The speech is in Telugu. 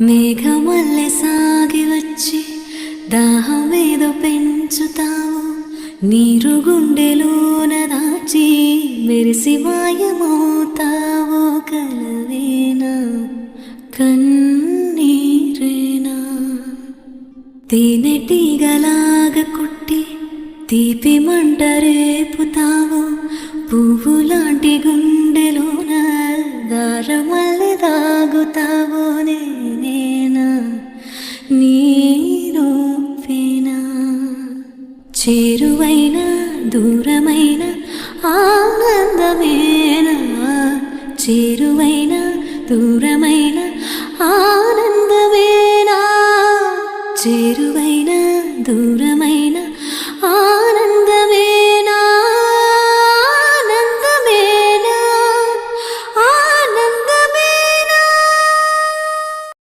మేఘమల్లె సాగి వచ్చి దాహమేదో పెంచుతావు, నీరు గుండెలోన దాచి మెరిసి మాయమవుతావో. కలవేనా కన్నీరేనా తేనెటీగలాగ కుట్టి తీపి మంట రేపుతావు, పువ్వులాంటి గుండెలోన దారమల్లె దాగుతావో. నేనేనా నీరూపేనా చేరువైన దూరమైన ఆనందమేనా, చేరువైన దూరమైన ఆనందమేనా, చేరువైన దూరమైన